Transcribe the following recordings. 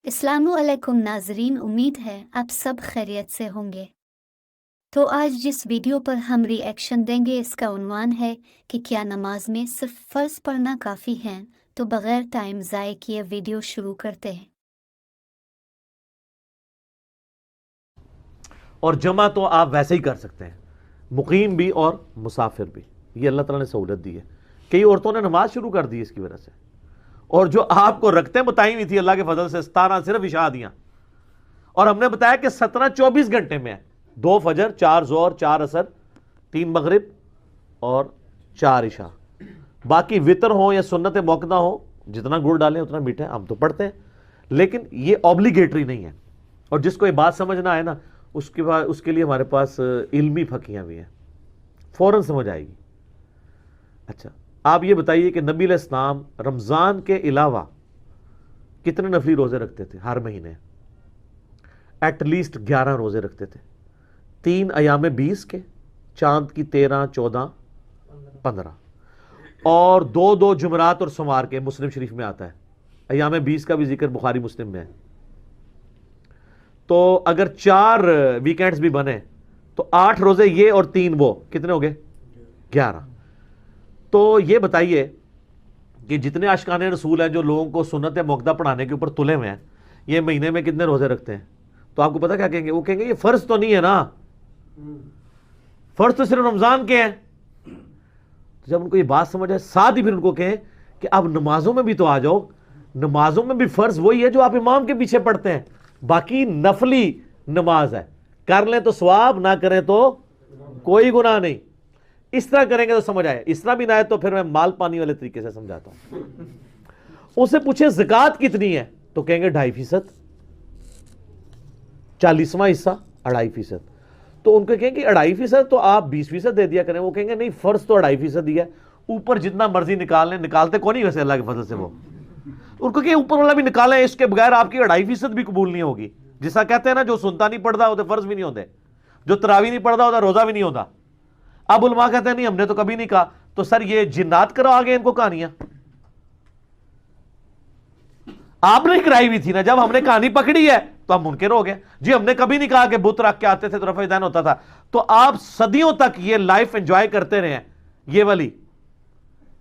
السلام علیکم ناظرین، امید ہے آپ سب خیریت سے ہوں گے۔ تو آج جس ویڈیو پر ہم ری ایکشن دیں گے اس کا عنوان ہے کہ کیا نماز میں صرف فرض پڑھنا کافی ہے؟ تو بغیر ٹائم ضائع کیے ویڈیو شروع کرتے ہیں۔ اور جمع تو آپ ویسے ہی کر سکتے ہیں، مقیم بھی اور مسافر بھی، یہ اللہ تعالیٰ نے سہولت دی ہے۔ کئی عورتوں نے نماز شروع کر دی اس کی وجہ سے، اور جو آپ کو رکھتے بتائی ہوئی تھی اللہ کے فضل سے 17 صرف عشاء دیا، اور ہم نے بتایا کہ 17 24 گھنٹے میں ہے، 2 فجر، 4 ظہر، 4 عصر، 3 مغرب اور 4 عشاء۔ باقی وطر ہو یا سنت موقدہ ہو، جتنا گڑ ڈالیں اتنا میٹھا ہے، ہم تو پڑھتے ہیں، لیکن یہ اوبلیگیٹری نہیں ہے۔ اور جس کو یہ بات سمجھنا ہے نا، اس کے لیے ہمارے پاس علمی پھکیاں بھی ہیں، فوراً سمجھ آئے گی۔ اچھا، آپ یہ بتائیے کہ نبی علیہ السلام رمضان کے علاوہ کتنے نفلی روزے رکھتے تھے ہر مہینے؟ ایٹ لیسٹ 11 روزے رکھتے تھے، 3 ایام 20 کے، چاند کی 13، 14، 15، اور 2 جمعرات اور سوموار کے، مسلم شریف میں آتا ہے۔ ایام 20 کا بھی ذکر بخاری مسلم میں ہے۔ تو اگر 4 ویکینڈز بھی بنے تو 8 روزے یہ اور 3 وہ، کتنے ہو گئے؟ 11۔ تو یہ بتائیے کہ جتنے عاشقان رسول ہیں جو لوگوں کو سنت موقدہ پڑھانے کے اوپر تلے ہوئے ہیں، یہ مہینے میں کتنے روزے رکھتے ہیں؟ تو آپ کو پتہ کیا کہیں گے؟ وہ کہیں گے یہ فرض تو نہیں ہے نا، فرض تو صرف رمضان کے ہیں۔ جب ان کو یہ بات سمجھ آئے، ساتھ ہی پھر ان کو کہیں کہ اب نمازوں میں بھی تو آ جاؤ، نمازوں میں بھی فرض وہی ہے جو آپ امام کے پیچھے پڑھتے ہیں، باقی نفلی نماز ہے، کر لیں تو ثواب، نہ کریں تو کوئی گناہ نہیں۔ اس طرح کریں گے تو سمجھ آئے، اس طرح بھی نہ آئے تو پھر میں مال پانی والے طریقے سے سمجھاتا ہوں۔ اسے پوچھیں زکوٰۃ کتنی ہے تو کہیں گے 2.5%، 40واں حصہ 2.5%۔ تو ان کو کہیں کہ 2.5% تو آپ 20% دے دیا کریں، وہ کہیں گے نہیں، فرض تو 2.5% ہی ہے، اوپر جتنا مرضی نکال لیں، نکالتے کون نہیں ویسے اللہ کے فضل سے وہ، ان کو کہ اوپر والا بھی نکالیں، اس کے بغیر آپ کی 2.5% بھی قبول نہیں ہوگی۔ جیسا کہتے ہیں نا، جو سنتا نہیں پڑھتا ہوتے فرض بھی نہیں ہوتے، جو تراویح نہیں پڑھتا ہوتا روزہ بھی نہیں ہوتا۔ اب علماء کہتے ہیں نہیں، ہم نے تو کبھی نہیں کہا۔ تو سر یہ جنات کرو آگے ان کو کہانیاں، آپ نے کرائی ہوئی تھی نا، جب ہم نے کہانی پکڑی ہے تو ہم منکر ہو گئے۔ جی ہم نے کبھی نہیں کہا کہ بت رکھ کے آتے تھے تو رفع دین ہوتا تھا۔ تو آپ صدیوں تک یہ لائف انجوائے کرتے رہے ہیں یہ والی،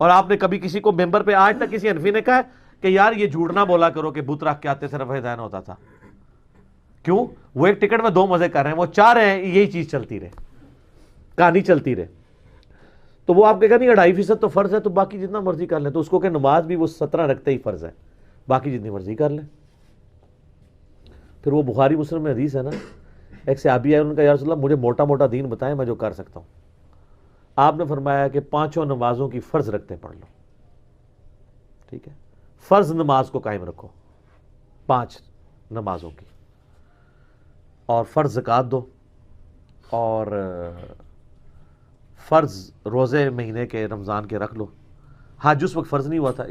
اور آپ نے کبھی کسی کو ممبر پہ آج تک کسی حنفی نے کہا کہ یار یہ جھوٹ نہ بولا کرو کہ بت رکھ کے آتے تھے رفع دین ہوتا تھا؟ کیوں؟ وہ ایک ٹکٹ میں 2 مزے کر رہے ہیں، وہ چاہ رہے ہیں یہی چیز چلتی رہے، کہانی چلتی رہے۔ تو وہ آپ کہا نہیں 2.5% تو فرض ہے، تو باقی جتنا مرضی کر لیں۔ تو اس کو کہ نماز بھی وہ 17 رکھتے ہی فرض ہے، باقی جتنی مرضی کر لیں۔ پھر وہ بخاری مسلم میں حدیث ہے نا، ایک صحابی ہے، ان کا یا رسول اللہ مجھے موٹا موٹا دین بتائیں میں جو کر سکتا ہوں۔ آپ نے فرمایا کہ 5 نمازوں کی فرض رکھتے پڑھ لو، ٹھیک ہے؟ فرض نماز کو قائم رکھو، 5 نمازوں کی، اور فرض زکوٰۃ دو، اور فرض روزے مہینے کے رمضان کے رکھ لو۔ حج اس وقت فرض نہیں ہوا تھا،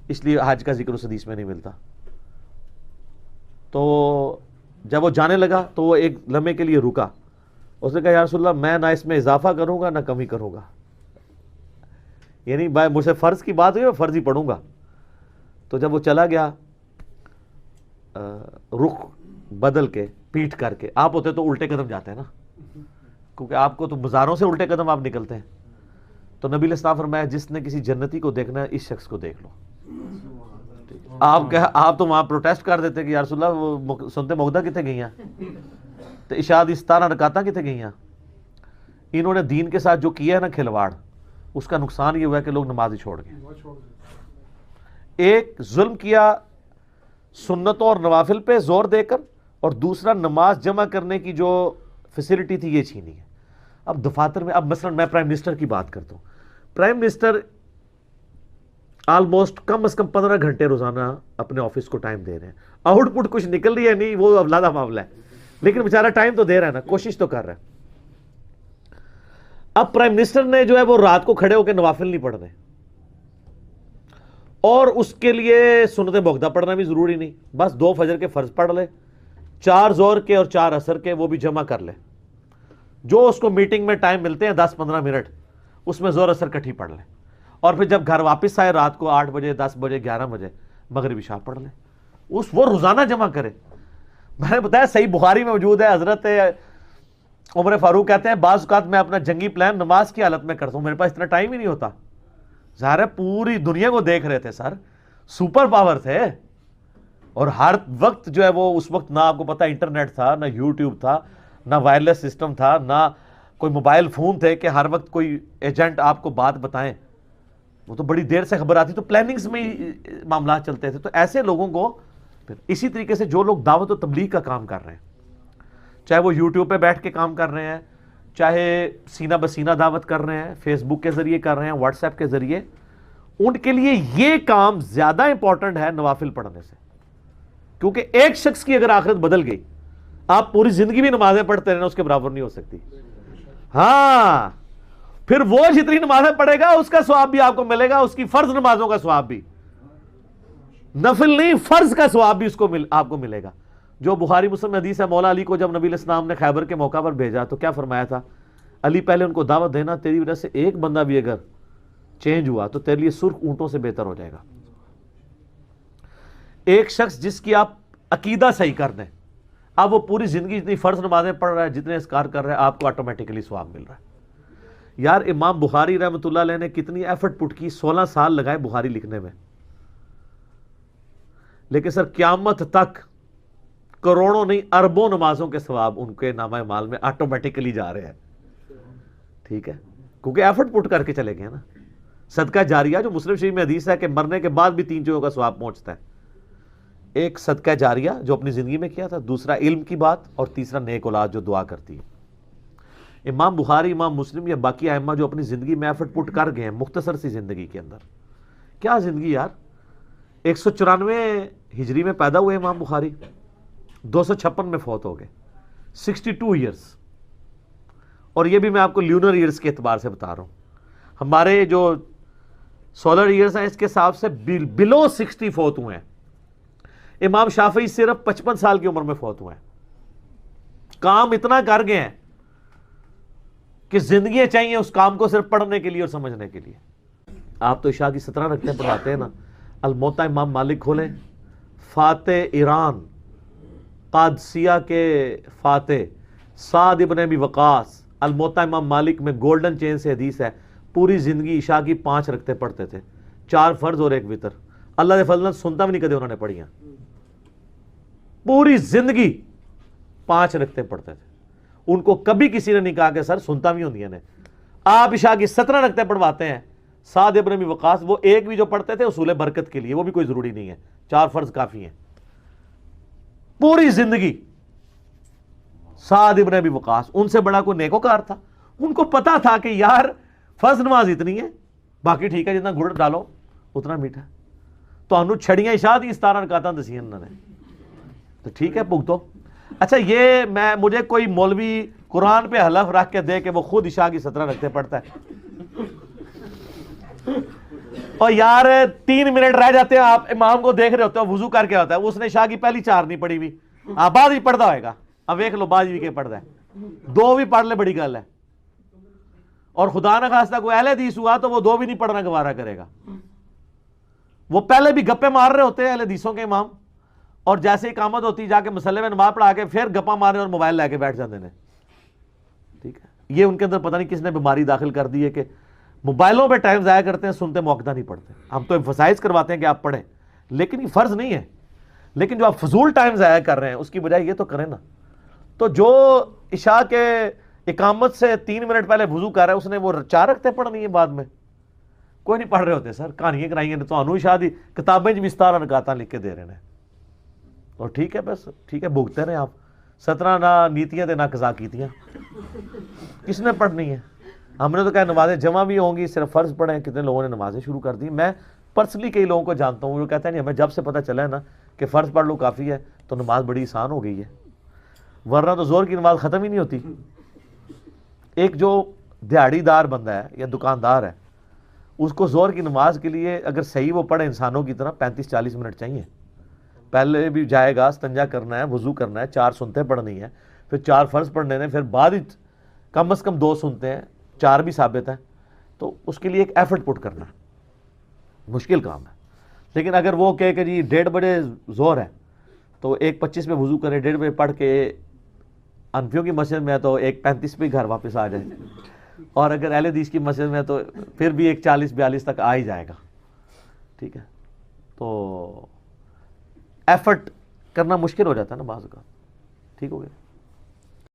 اس لیے حج کا ذکر اس حدیث میں نہیں ملتا۔ تو جب وہ جانے لگا تو وہ ایک لمحے کے لیے رکا، اس نے کہا یا رسول اللہ میں نہ اس میں اضافہ کروں گا نہ کمی کروں گا، یعنی بھائی مجھ سے فرض کی بات ہوئی میں فرض ہی پڑھوں گا۔ تو جب وہ چلا گیا، رخ بدل کے پیٹ کر کے، آپ ہوتے تو الٹے قدم جاتے ہیں نا، کیونکہ آپ کو تو بازاروں سے الٹے قدم آپ نکلتے ہیں۔ تو نبی علیہ السلام فرمایا جس نے کسی جنتی کو دیکھنا ہے اس شخص کو دیکھ لو۔ آپ تو وہاں پروٹیسٹ کر دیتے کہ یا رسول اللہ وہ سنتے موقدہ کتنے گئی ہیں، تو عشاء دی 17 رکعتاں کتنے گئی ہیں۔ انہوں نے دین کے ساتھ جو کیا ہے نا کھلواڑ، اس کا نقصان یہ ہوا کہ لوگ نماز ہی چھوڑ گئے۔ ایک ظلم کیا سنتوں اور نوافل پہ زور دے کر، اور دوسرا نماز جمع کرنے کی جو فیسلٹی تھی یہ چھینی ہے۔ اب دفاتر میں، اب مثلا میں پرائم منسٹر کی بات کرتا ہوں، پرائم منسٹر آلموسٹ کم از کم 15 گھنٹے روزانہ اپنے آفس کو ٹائم دے رہے ہیں، آؤٹ پٹ کچھ نکل رہی ہے نہیں، وہ علیحدہ معاملہ ہے، لیکن بیچارہ ٹائم تو دے رہا ہے نا، کوشش تو کر رہا ہے۔ اب پرائم منسٹر نے جو ہے وہ رات کو کھڑے ہو کے نوافل نہیں پڑھ رہے، اور اس کے لیے سنت موقدہ پڑھنا بھی ضروری نہیں، بس 2 فجر کے فرض پڑھ لے، 4 ظہر کے اور 4 عصر کے وہ بھی جمع کر لے، جو اس کو میٹنگ میں ٹائم ملتے ہیں 10-15 منٹ، اس میں ظہر عصر کٹھی پڑھ لے، اور پھر جب گھر واپس آئے رات کو 8 بجے، 10 بجے، 11 بجے مغرب عشاء پڑھ لیں، وہ روزانہ جمع کرے. میں نے بتایا صحیح بخاری میں موجود ہے, حضرت عمر فاروق کہتے ہیں بعض اوقات میں اپنا جنگی پلان نماز کی حالت میں کرتا ہوں, میرے پاس اتنا ٹائم ہی نہیں ہوتا. ظاہر ہے پوری دنیا کو دیکھ رہے تھے سر, سپر پاور تھے, اور ہر وقت جو ہے وہ اس وقت نہ آپ کو پتا انٹرنیٹ تھا, نہ یوٹیوب تھا, نہ وائرلیس سسٹم تھا, نہ کوئی موبائل فون تھے کہ ہر وقت کوئی ایجنٹ آپ کو بات بتائیں. وہ تو بڑی دیر سے خبر آتی, تو پلاننگز میں ہی معاملات چلتے تھے. تو ایسے لوگوں کو پھر اسی طریقے سے جو لوگ دعوت و تبلیغ کا کام کر رہے ہیں, چاہے وہ یوٹیوب پہ بیٹھ کے کام کر رہے ہیں, چاہے سینہ بسینہ دعوت کر رہے ہیں, فیس بک کے ذریعے کر رہے ہیں, واٹس ایپ کے ذریعے, ان کے لیے یہ کام زیادہ امپورٹنٹ ہے نوافل پڑھنے سے. کیونکہ ایک شخص کی اگر آخرت بدل گئی, آپ پوری زندگی بھی نمازیں پڑھتے رہنا اس کے برابر نہیں ہو سکتی. ہاں, پھر وہ جتنی نمازیں پڑھے گا اس کا ثواب بھی آپ کو ملے گا, اس کی فرض نمازوں کا ثواب بھی, نفل نہیں فرض کا ثواب بھی اس کو آپ کو ملے گا. جو بخاری مسلم میں حدیث ہے, مولا علی کو جب نبی علیہ السلام نے خیبر کے موقع پر بھیجا تو کیا فرمایا تھا, علی پہلے ان کو دعوت دینا, تیری وجہ سے ایک بندہ بھی اگر چینج ہوا تو تیرے لیے سرخ اونٹوں سے بہتر ہو جائے گا. ایک شخص جس کی آپ عقیدہ صحیح کر دیں, اب وہ پوری زندگی جتنی فرض نمازیں پڑھ رہا ہے, جتنے اذکار کر رہا ہے, آپ کو آٹومیٹکلی ثواب مل رہا ہے. یار امام بخاری رحمۃ اللہ علیہ نے کتنی ایفرٹ پٹ کی, 16 سال لگائے بخاری لکھنے میں, لیکن سر قیامت تک کروڑوں نہیں اربوں نمازوں کے ثواب ان کے نامہ اعمال میں آٹومیٹکلی جا رہے ہیں. ٹھیک ہے, کیونکہ ایفرٹ پٹ کر کے چلے گئے نا. صدقہ جاریہ جو مسلم شریف میں حدیث ہے کہ مرنے کے بعد بھی 3 چیزوں کا ثواب پہنچتا ہے. ایک صدقہ جاریہ جو اپنی زندگی میں کیا تھا, دوسرا علم کی بات, اور تیسرا نیک اولاد جو دعا کرتی ہے. امام بخاری, امام مسلم یا باقی ائمہ جو اپنی زندگی میں ایفرٹ پٹ کر گئے ہیں مختصر سی زندگی کے اندر, کیا زندگی یار. 194 ہجری میں پیدا ہوئے امام بخاری, 256 میں فوت ہو گئے, 62 ایئرز. اور یہ بھی میں آپ کو لیونر ایئرز کے اعتبار سے بتا رہا ہوں, ہمارے جو سولر ایئرز ہیں اس کے حساب سے بلو 60 فوت ہوئے ہیں. امام شافعی صرف 55 سال کی عمر میں فوت ہوئے ہیں. کام اتنا کر گئے ہیں کہ زندگیاں چاہیے اس کام کو صرف پڑھنے کے لیے اور سمجھنے کے لیے. آپ تو عشاء کی 17 رکعتیں پڑھاتے ہیں نا. الموطا امام مالک کھولیں, فاتح ایران قادسیہ کے فاتح سعد ابن ابی وقاص, الموطا امام مالک میں گولڈن چین سے حدیث ہے, پوری زندگی عشاء کی 5 رکعتیں پڑھتے تھے, 4 فرض اور 1 وتر. اللہ دے فضل سنتا بھی نہیں کدے انہوں نے پڑھیاں, پوری زندگی 5 رکعتیں پڑھتے تھے. ان کو کبھی کسی نے نہیں کہا کہ سر سنتا بھی ہوندیاں نے. آپ عشاء کی 17 رکعتیں پڑھواتے ہیں. سعد ابن ابی وقاص وہ ایک بھی جو پڑھتے تھے اصول برکت کے لیے, وہ بھی کوئی ضروری نہیں ہے, 4 فرض کافی ہیں. پوری زندگی سعد ابن ابی وقاص, ان سے بڑا کوئی نیکوکار تھا. ان کو پتا تھا کہ یار فرض نماز اتنی ہے, باقی ٹھیک ہے جتنا گڑ ڈالو اتنا میٹھا. تو انہوں چھڑیاں عشاء دی 17 رکعتاں دسیاں انہوں نے, تو ٹھیک ہے بھگتو. اچھا یہ مجھے کوئی مولوی قرآن پہ حلف رکھ کے دے کہ وہ خود عشاء کی 17 رکعتیں پڑھتا ہے, اور یار 3 منٹ رہ جاتے ہیں, آپ امام کو دیکھ رہے ہوتے ہیں وضو کر کے ہوتا ہے, اس نے عشاء کی پہلی 4 نہیں پڑھی ہوئی, بعد بھی پڑھتا ہوئے گا. اب دیکھ لو بعد بھی کے پڑھتا ہے, 2 بھی پڑھ لے بڑی گل ہے. اور خدا نہ خواستہ کوئی اہل حدیث ہوا تو وہ 2 بھی نہیں پڑھنا گوارا کرے گا. وہ پہلے بھی گپے مار رہے ہوتے ہیں اہل حدیثوں کے امام, اور جیسے اقامت ہوتی جا کے مسلے میں نماز پڑھا کے پھر گپا مارے اور موبائل لے کے بیٹھ جاتے ہیں. ٹھیک ہے, یہ ان کے اندر پتہ نہیں کس نے بیماری داخل کر دی ہے کہ موبائلوں پہ ٹائم ضائع کرتے ہیں, سنتے موقع نہیں پڑھتے. ہم تو ایمفسائز کرواتے ہیں کہ آپ پڑھیں, لیکن یہ فرض نہیں ہے. لیکن جو آپ فضول ٹائم ضائع کر رہے ہیں اس کی بجائے یہ تو کریں نا. تو جو عشاء کے اقامت سے 3 منٹ پہلے وضو کر رہا ہے, اس نے وہ 4 رکعتیں پڑھنی ہے بعد میں. کوئی نہیں پڑھ رہے ہوتے سر, کہانیاں کرائی ہیں تو عشاء دی کتابیں بھی 17 رکعتاں لکھ کے دے رہے ہیں. اور ٹھیک ہے, بس ٹھیک ہے, بھگتے رہے آپ. 17 نہ نیتیاں تے نہ قضا کیتیاں, کس نے پڑھنی ہے؟ ہم نے تو کہا نمازیں جمع بھی ہوں گی, صرف فرض پڑھیں. کتنے لوگوں نے نمازیں شروع کر دی. میں پرسنلی کئی لوگوں کو جانتا ہوں جو کہتے ہیں نہیں, ہمیں جب سے پتہ چلا ہے نا کہ فرض پڑھ لو کافی ہے تو نماز بڑی آسان ہو گئی ہے, ورنہ تو زور کی نماز ختم ہی نہیں ہوتی. ایک جو دیہڑی دار بندہ ہے یا دکاندار ہے, اس کو زور کی نماز کے لیے اگر صحیح وہ پڑھے انسانوں کی طرح 35-40 منٹ چاہیے. پہلے بھی جائے گا, استنجا کرنا ہے, وضو کرنا ہے, 4 سنتیں پڑھنی ہے, پھر 4 فرض پڑھنے ہیں, پھر بعد کم از کم 2 سنتے ہیں, 4 بھی ثابت ہیں. تو اس کے لیے ایک ایفرٹ پٹ کرنا ہے, مشکل کام ہے. لیکن اگر وہ کہے کہ جی 1:30 بجے ظہر ہے تو 1:25 میں وضو کرے، 1:30 بجے پڑھ کے انفیوں کی مسجد میں ہے تو 1:35 پہ گھر واپس آ جائے، اور اگر اہل حدیث کی مسجد میں تو پھر بھی 1:40-42 تک آ ہی جائے گا. ٹھیک ہے، تو ایفرٹ کرنا مشکل ہو جاتا ہے نا بعض کا. ٹھیک ہو گیا.